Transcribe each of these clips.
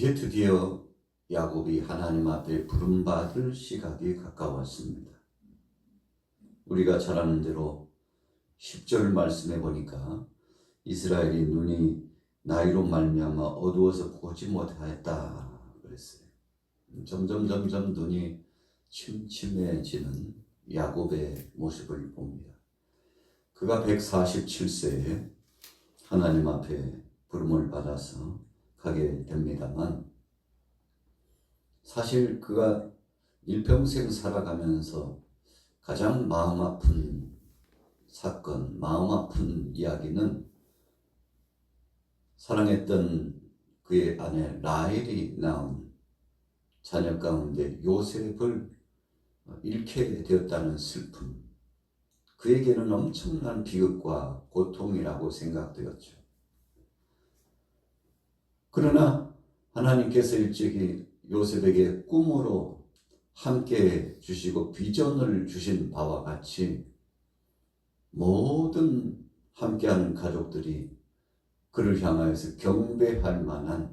이제 드디어 야곱이 하나님 앞에 부름받을 시각이 가까웠습니다. 우리가 잘 아는 대로 10절 말씀해 보니까 이스라엘이 눈이 나이로 말미암아 어두워서 보지 못하였다 그랬어요. 점점 눈이 침침해지는 야곱의 모습을 봅니다. 그가 147세에 하나님 앞에 부름을 받아서 가게 됩니다만, 사실 그가 일평생 살아가면서 가장 마음 아픈 사건, 마음 아픈 이야기는 사랑했던 그의 아내 라헬이 낳은 자녀 가운데 요셉을 잃게 되었다는 슬픔, 그에게는 엄청난 비극과 고통이라고 생각되었죠. 그러나 하나님께서 일찍이 요셉에게 꿈으로 함께 주시고 비전을 주신 바와 같이 모든 함께하는 가족들이 그를 향하여서 경배할 만한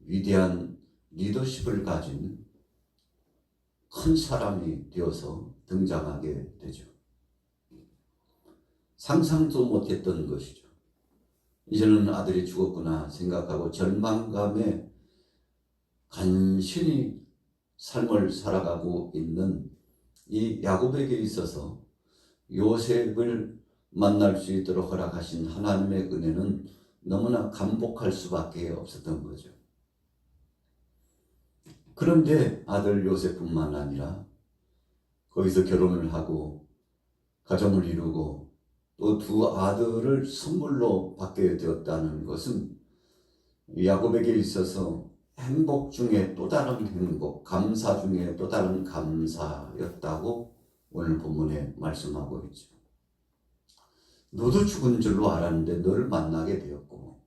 위대한 리더십을 가진 큰 사람이 되어서 등장하게 되죠. 상상도 못했던 것이죠. 이제는 아들이 죽었구나 생각하고 절망감에 간신히 삶을 살아가고 있는 이 야곱에게 있어서 요셉을 만날 수 있도록 허락하신 하나님의 은혜는 너무나 감복할 수밖에 없었던 거죠. 그런데 아들 요셉뿐만 아니라 거기서 결혼을 하고 가정을 이루고 또 두 아들을 선물로 받게 되었다는 것은 야곱에게 있어서 행복 중에 또 다른 행복, 감사 중에 또 다른 감사였다고 오늘 본문에 말씀하고 있죠. 너도 죽은 줄로 알았는데 너를 만나게 되었고,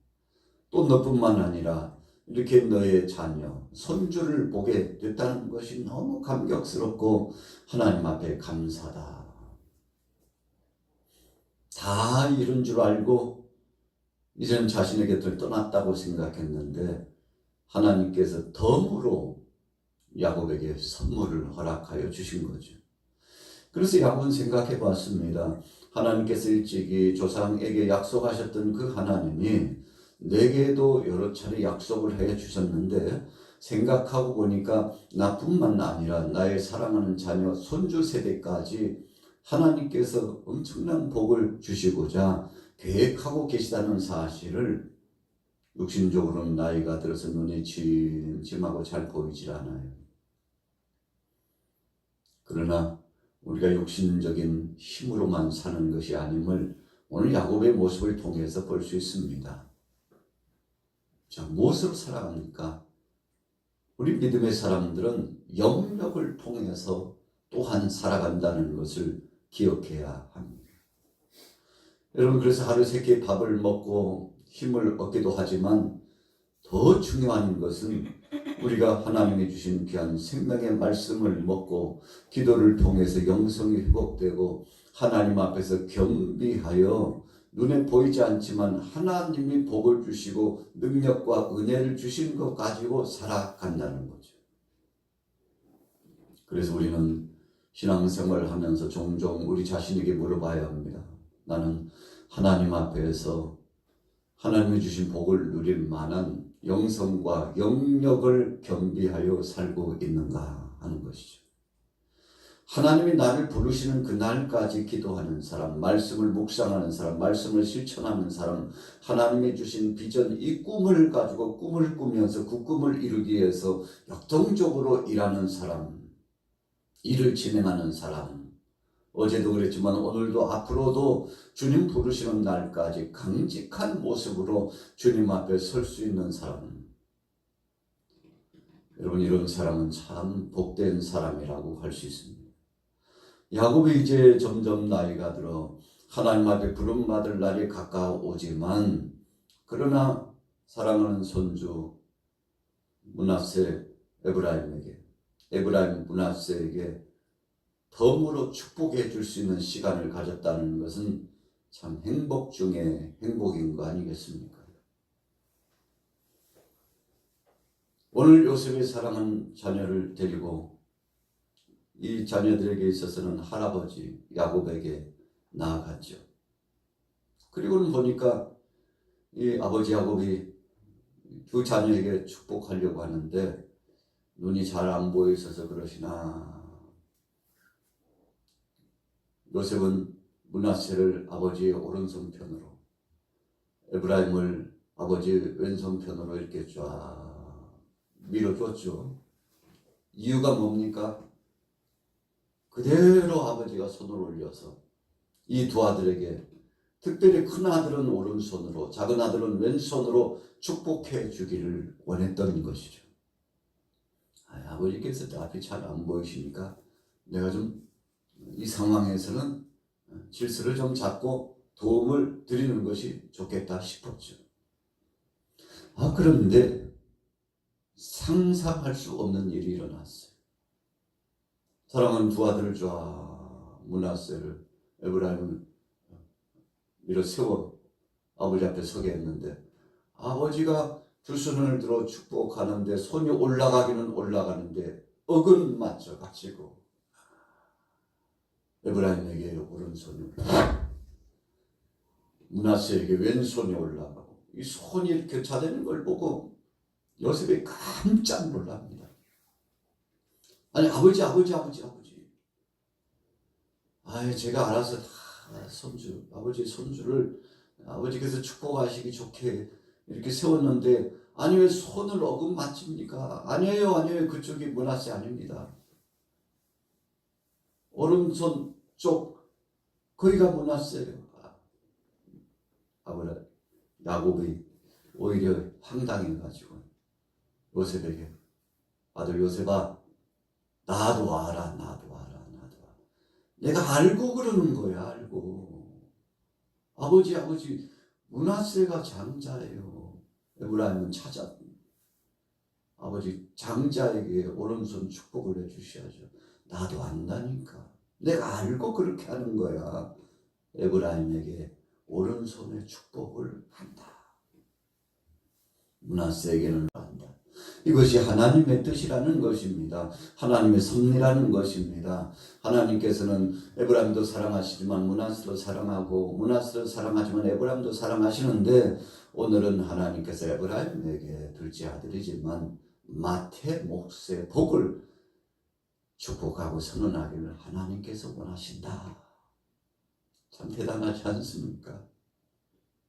또 너뿐만 아니라 이렇게 너의 자녀, 손주를 보게 됐다는 것이 너무 감격스럽고 하나님 앞에 감사다. 다 이룬 줄 알고 이제는 자신의 곁을 떠났다고 생각했는데 하나님께서 덤으로 야곱에게 선물을 허락하여 주신 거죠. 그래서 야곱은 생각해 봤습니다. 하나님께서 일찍이 조상에게 약속하셨던 그 하나님이 내게도 여러 차례 약속을 해 주셨는데 생각하고 보니까 나뿐만 아니라 나의 사랑하는 자녀, 손주 세대까지 하나님께서 엄청난 복을 주시고자 계획하고 계시다는 사실을 육신적으로는 나이가 들어서 눈이 침침하고 잘 보이질 않아요. 그러나 우리가 육신적인 힘으로만 사는 것이 아님을 오늘 야곱의 모습을 통해서 볼 수 있습니다. 자, 무엇으로 살아갑니까? 우리 믿음의 사람들은 영역을 통해서 또한 살아간다는 것을 기억해야 합니다. 여러분, 그래서 하루 세 끼 밥을 먹고 힘을 얻기도 하지만 더 중요한 것은 우리가 하나님이 주신 귀한 생명의 말씀을 먹고 기도를 통해서 영성이 회복되고 하나님 앞에서 겸비하여 눈에 보이지 않지만 하나님이 복을 주시고 능력과 은혜를 주신 것 가지고 살아간다는 거죠. 그래서 우리는 신앙생활을 하면서 종종 우리 자신에게 물어봐야 합니다. 나는 하나님 앞에서 하나님이 주신 복을 누릴 만한 영성과 영역을 겸비하여 살고 있는가 하는 것이죠. 하나님이 나를 부르시는 그날까지 기도하는 사람, 말씀을 묵상하는 사람, 말씀을 실천하는 사람, 하나님이 주신 비전, 이 꿈을 가지고 꿈을 꾸면서 그 꿈을 이루기 위해서 역동적으로 일하는 사람, 일을 진행하는 사람, 어제도 그랬지만 오늘도 앞으로도 주님 부르시는 날까지 강직한 모습으로 주님 앞에 설 수 있는 사람, 여러분, 이런 사람은 참 복된 사람이라고 할 수 있습니다. 야곱이 이제 점점 나이가 들어 하나님 앞에 부름받을 날이 가까워오지만, 그러나 사랑하는 손주 므낫세 에브라임 므낫세에게 덤으로 축복해 줄 수 있는 시간을 가졌다는 것은 참 행복 중에 행복인 거 아니겠습니까? 오늘 요셉의 사랑한 자녀를 데리고 이 자녀들에게 있어서는 할아버지 야곱에게 나아갔죠. 그리고는 보니까 이 아버지 야곱이 두 자녀에게 축복하려고 하는데 눈이 잘 안 보여 있어서 그러시나 요셉은 므낫세를 아버지의 오른손편으로 에브라임을 아버지 왼손편으로 이렇게 쫙 밀어줬죠. 이유가 뭡니까? 그대로 아버지가 손을 올려서 이 두 아들에게 특별히 큰 아들은 오른손으로 작은 아들은 왼손으로 축복해 주기를 원했던 것이죠. 아버지께서 앞이 잘 안 보이시니까 내가 좀 이 상황에서는 질서를 좀 잡고 도움을 드리는 것이 좋겠다 싶었죠. 그런데 상상할 수 없는 일이 일어났어요. 사랑하는 두 아들을 쫙 므낫세를 에브라임을 밀어 세워 아버지 앞에 서게 했는데 아버지가 두 손을 들어 축복하는데 손이 올라가기는 올라가는데 억은 맞춰 가지고 에브라임에게 오른손이 므낫세에게 왼손이 올라가고 이 손이 이렇게 교차되는 걸 보고 요셉이 깜짝 놀랍니다. 아니 아버지 제가 알아서 다 손주 아버지 손주를 아버지께서 축복하시기 좋게 이렇게 세웠는데 아니 왜 손을 어긋 맞춥니까? 아니에요 그쪽이 므낫세 아닙니다. 오른손 쪽 거기가 므낫세예요. 아버지 야곱이 오히려 황당해가지고 요셉에게 아들 요셉아 나도 와라. 내가 알고 그러는 거야. 알고. 아버지 므낫세가 장자예요. 에브라임은 찾아 아버지 장자에게 오른손 축복을 해주셔야죠. 나도 안다니까. 내가 알고 그렇게 하는 거야. 에브라임에게 오른손의 축복을 한다. 므낫세에게는 한다. 이것이 하나님의 뜻이라는 것입니다. 하나님의 섭리라는 것입니다. 하나님께서는 에브라임도 사랑하시지만 므낫세도 사랑하고 므낫세도 사랑하지만 에브라임도 사랑하시는데 오늘은 하나님께서 에브라임에게 둘째 아들이지만 마태 몫의 복을 축복하고 선언하기를 하나님께서 원하신다. 참 대단하지 않습니까?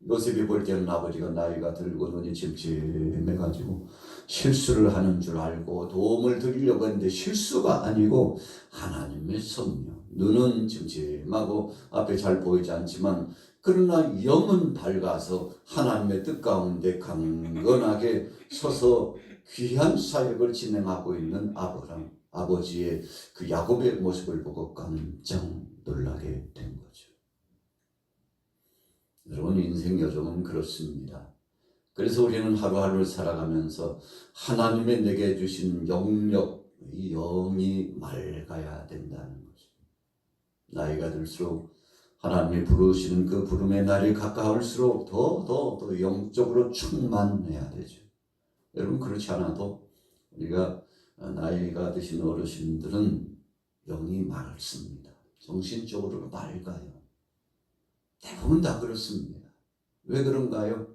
요셉이 볼 때는 아버지가 나이가 들고 눈이 침침해가지고 실수를 하는 줄 알고 도움을 드리려고 했는데 실수가 아니고 하나님의 섭리. 눈은 침침하고 앞에 잘 보이지 않지만 그러나 영은 밝아서 하나님의 뜻 가운데 강건하게 서서 귀한 사역을 진행하고 있는 아버지의 그 야곱의 모습을 보고 깜짝 놀라게 된 거죠. 여러분 인생 여정은 그렇습니다. 그래서 우리는 하루하루를 살아가면서 하나님의 내게 주신 영력, 이 영이 맑아야 된다는 거죠. 나이가 들수록 하나님이 부르시는 그 부름의 날이 가까울수록 더 영적으로 충만해야 되죠. 여러분 그렇지 않아도 우리가 나이가 드신 어르신들은 영이 맑습니다. 정신적으로 맑아요. 대부분 다 그렇습니다. 왜 그런가요?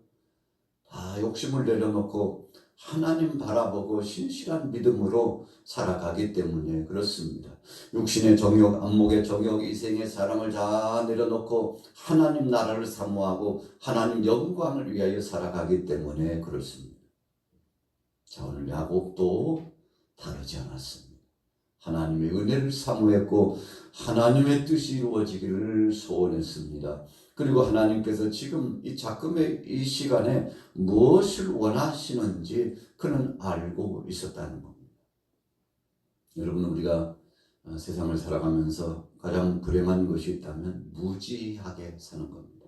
다 욕심을 내려놓고 하나님 바라보고 신실한 믿음으로 살아가기 때문에 그렇습니다. 육신의 정욕, 안목의 정욕, 이생의 사랑을 다 내려놓고 하나님 나라를 사모하고 하나님 영광을 위하여 살아가기 때문에 그렇습니다. 자, 오늘 야곱도 다르지 않았습니다. 하나님의 은혜를 사모했고 하나님의 뜻이 이루어지기를 소원했습니다. 그리고 하나님께서 지금 이 작금의 이 시간에 무엇을 원하시는지 그는 알고 있었다는 겁니다. 여러분 우리가 세상을 살아가면서 가장 불행한 것이 있다면 무지하게 사는 겁니다.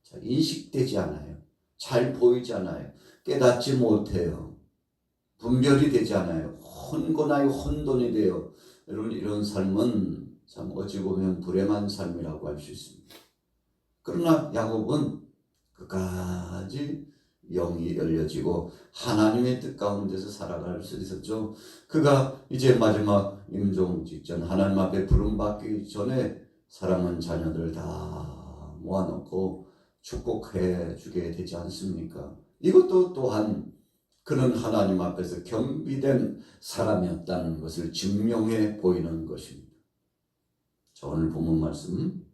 자, 인식되지 않아요. 잘 보이지 않아요. 깨닫지 못해요. 분별이 되지 않아요. 혼돈하여 혼돈이 돼요. 여러분 이런 삶은 참 어찌 보면 불행한 삶이라고 할 수 있습니다. 그러나 야곱은 끝까지 영이 열려지고 하나님의 뜻 가운데서 살아갈 수 있었죠. 그가 이제 마지막 임종 직전 하나님 앞에 부름받기 전에 사랑하는 자녀들 다 모아놓고 축복해 주게 되지 않습니까? 이것도 또한 그는 하나님 앞에서 겸비된 사람이었다는 것을 증명해 보이는 것입니다. 자, 오늘 본문 말씀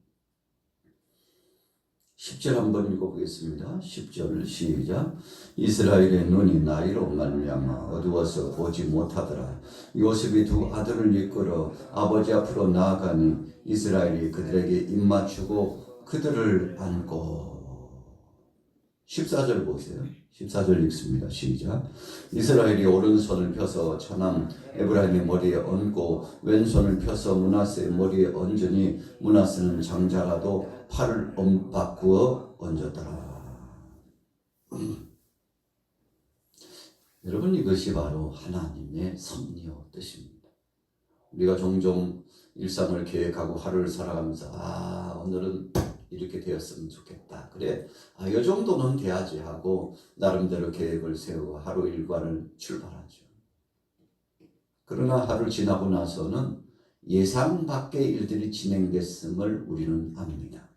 10절 한번 읽어보겠습니다. 10절 시작. 이스라엘의 눈이 나이로 말미암아 어두워서 보지 못하더라. 요셉이 두 아들을 이끌어 아버지 앞으로 나아가니 이스라엘이 그들에게 입맞추고 그들을 안고. 14절 보세요. 14절 읽습니다. 시작. 이스라엘이 오른손을 펴서 처남 에브라임의 머리에 얹고 왼손을 펴서 므낫세의 머리에 얹으니 므낫세는 장자라도 팔을 바꾸어 얹었더라. 여러분, 이것이 바로 하나님의 섭리와 뜻입니다. 우리가 종종 일상을 계획하고 하루를 살아가면서 오늘은 이렇게 되었으면 좋겠다. 그래, 이 정도는 돼야지 하고 나름대로 계획을 세우고 하루 일과를 출발하죠. 그러나 하루 지나고 나서는 예상 밖의 일들이 진행됐음을 우리는 압니다.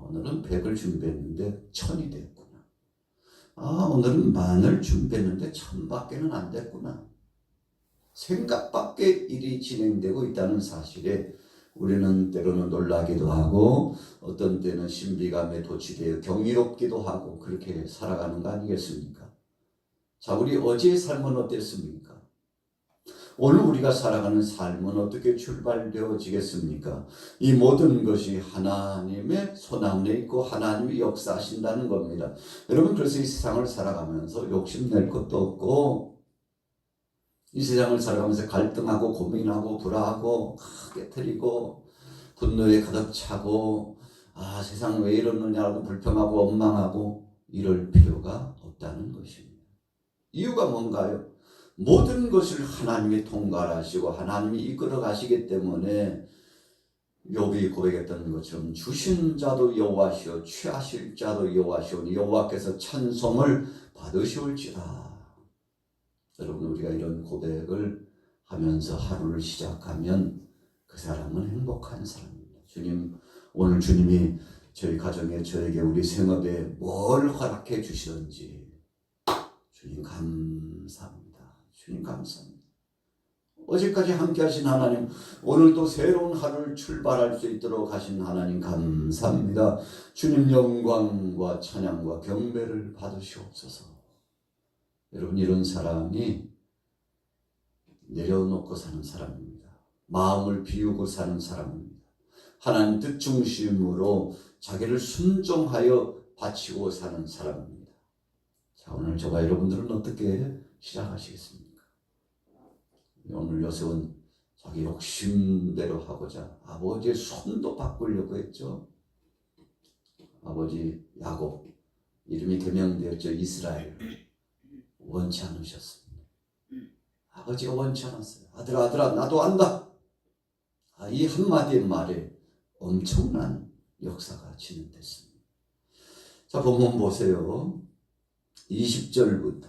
오늘은 100을 준비했는데 1000이 됐구나. 오늘은 10,000을 준비했는데 1000밖에는 안 됐구나. 생각 밖의 일이 진행되고 있다는 사실에 우리는 때로는 놀라기도 하고 어떤 때는 신비감에 도취되어 경이롭기도 하고 그렇게 살아가는 거 아니겠습니까? 자, 우리 어제의 삶은 어땠습니까? 오늘 우리가 살아가는 삶은 어떻게 출발되어지겠습니까? 이 모든 것이 하나님의 손안에 있고 하나님이 역사하신다는 겁니다. 여러분, 그래서 이 세상을 살아가면서 욕심낼 것도 없고 이 세상을 살아가면서 갈등하고 고민하고 불화하고 깨트리고 분노에 가득 차고 세상 왜 이러느냐고 불평하고 원망하고 이럴 필요가 없다는 것입니다. 이유가 뭔가요? 모든 것을 하나님이 통괄하시고 하나님이 이끌어 가시기 때문에 욥이 고백했던 것처럼 주신 자도 여호와시오 취하실 자도 여호와시오니 여호와께서 찬송을 받으시올지라. 여러분, 우리가 이런 고백을 하면서 하루를 시작하면 그 사람은 행복한 사람입니다. 주님, 오늘 주님이 저희 가정에 저에게 우리 생업에 뭘 허락해 주시든지 주님 감사합니다. 주님 감사합니다. 어제까지 함께 하신 하나님, 오늘도 새로운 하루를 출발할 수 있도록 하신 하나님 감사합니다. 주님 영광과 찬양과 경배를 받으시옵소서. 여러분, 이런 사람이 내려놓고 사는 사람입니다. 마음을 비우고 사는 사람입니다. 하나님 뜻 중심으로 자기를 순종하여 바치고 사는 사람입니다. 자, 오늘 저와 여러분들은 어떻게 시작하시겠습니까? 오늘 요셉은 자기 욕심대로 하고자 아버지의 손도 바꾸려고 했죠. 아버지 야곱, 이름이 개명되었죠. 이스라엘. 원치 않으셨습니다. 아버지가 원치 않았어요. 아들아 나도 안다. 이 한마디의 말에 엄청난 역사가 진행됐습니다. 자, 본문 보세요. 20절부터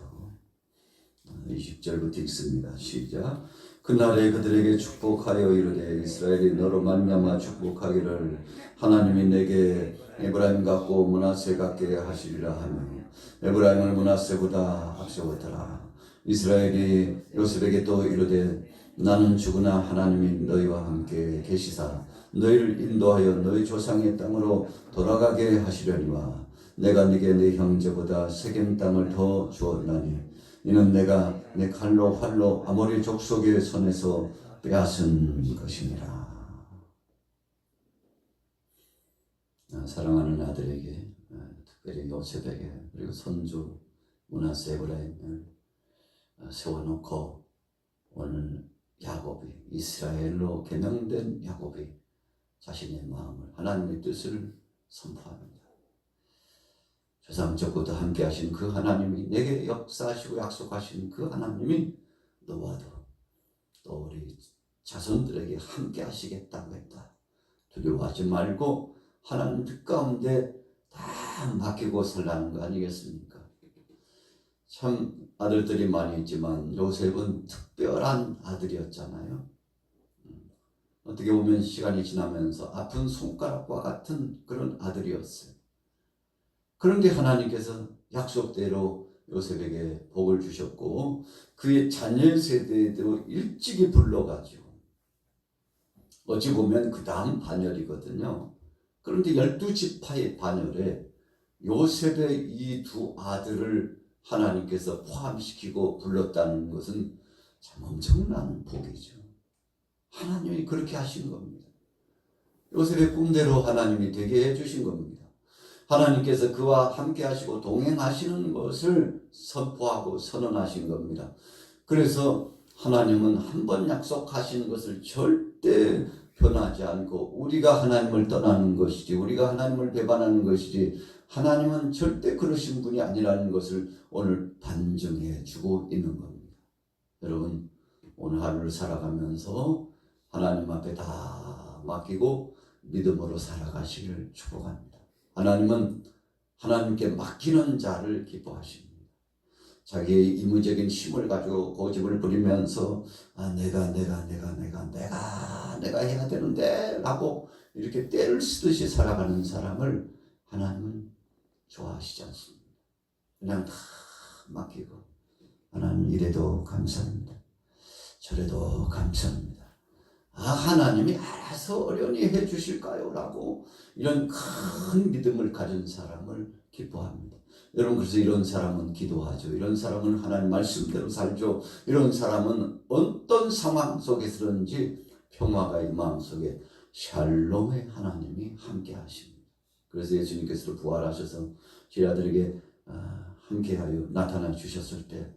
읽습니다. 시작. 그날에 그들에게 축복하여 이르되 이스라엘이 너로 말미암아 축복하기를 하나님이 내게 에브라임 같고 므낫세 같게 하시리라 하며 에브라임을 므낫세보다 앞세웠더라. 이스라엘이 요셉에게 또 이르되 나는 죽으나 하나님이 너희와 함께 계시사 너희를 인도하여 너희 조상의 땅으로 돌아가게 하시려니와 내가 네게 네 형제보다 세겜 땅을 더 주었나니 이는 내가 내 칼로 활로 아모리 족속의 손에서 빼앗은 것이니라. 사랑하는 아들에게, 특별히 요셉에게, 그리고 손주 므낫세 에브라임을 세워놓고 오늘 야곱이, 이스라엘로 개명된 야곱이 자신의 마음을, 하나님의 뜻을 선포합니다. 조상적부터 함께 하신 그 하나님이, 내게 역사하시고 약속하신 그 하나님이 너와도 또 우리 자손들에게 함께 하시겠다고 했다. 두려워하지 말고 하나님 뜻 가운데 다 다 맡기고 살라는 거 아니겠습니까? 참 아들들이 많이 있지만 요셉은 특별한 아들이었잖아요. 어떻게 보면 시간이 지나면서 아픈 손가락과 같은 그런 아들이었어요. 그런데 하나님께서 약속대로 요셉에게 복을 주셨고 그의 자녀 세대도 일찍이 불러가지고 어찌 보면 그 다음 반열이거든요. 그런데 12지파의 반열에 요셉의 이 두 아들을 하나님께서 포함시키고 불렀다는 것은 참 엄청난 복이죠. 하나님이 그렇게 하신 겁니다. 요셉의 꿈대로 하나님이 되게 해주신 겁니다. 하나님께서 그와 함께 하시고 동행하시는 것을 선포하고 선언하신 겁니다. 그래서 하나님은 한 번 약속하신 것을 절대 변하지 않고 우리가 하나님을 떠나는 것이지 우리가 하나님을 배반하는 것이지 하나님은 절대 그러신 분이 아니라는 것을 오늘 반증해 주고 있는 겁니다. 여러분 오늘 하루를 살아가면서 하나님 앞에 다 맡기고 믿음으로 살아가시기를 축복합니다. 하나님은 하나님께 맡기는 자를 기뻐하십니다. 자기의 이무적인 힘을 가지고 고집을 부리면서 내가 해야 되는데 라고 이렇게 때를 쓰듯이 살아가는 사람을 하나님은 좋아하시지 않습니다. 그냥 다 맡기고 하나님 이래도 감사합니다. 저래도 감사합니다. 하나님이 알아서 어련히 해 주실까요? 라고 이런 큰 믿음을 가진 사람을 기뻐합니다. 여러분 그래서 이런 사람은 기도하죠. 이런 사람은 하나님 말씀대로 살죠. 이런 사람은 어떤 상황 속에서든지 평화가 이 마음속에 샬롬의 하나님이 함께 하십니다. 그래서 예수님께서 부활하셔서 제 아들에게 함께하여 나타나 주셨을 때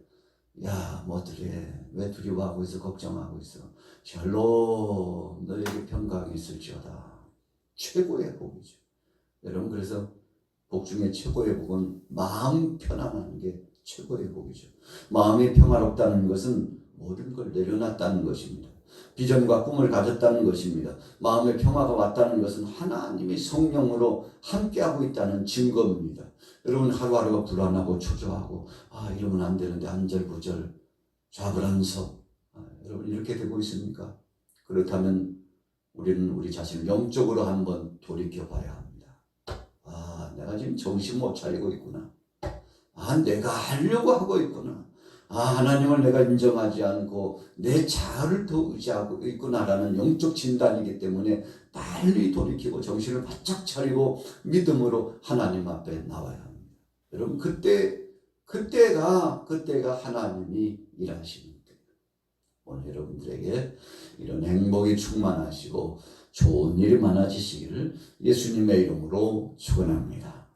뭐들해 왜 두려워하고 있어 걱정하고 있어 샬롬 너에게 평강이 있을지어다. 최고의 복이죠. 여러분 그래서 복 중에 최고의 복은 마음 편안한 게 최고의 복이죠. 마음이 평화롭다는 것은 모든 걸 내려놨다는 것입니다. 비전과 꿈을 가졌다는 것입니다. 마음의 평화가 왔다는 것은 하나님이 성령으로 함께하고 있다는 증거입니다. 여러분 하루하루가 불안하고 초조하고 이러면 안 되는데 안절부절 좌불안석 여러분 이렇게 되고 있습니까? 그렇다면 우리는 우리 자신을 영적으로 한번 돌이켜 봐야 합니다. 내가 지금 정신 못 차리고 있구나. 내가 하려고 하고 있구나. 하나님을 내가 인정하지 않고 내 자아를 더 의지하고 있구나라는 영적 진단이기 때문에 빨리 돌이키고 정신을 바짝 차리고 믿음으로 하나님 앞에 나와야 합니다. 여러분 그때가 하나님이 일하시는 때예요. 오늘 여러분들에게 이런 행복이 충만하시고 좋은 일이 많아지시기를 예수님의 이름으로 축원합니다.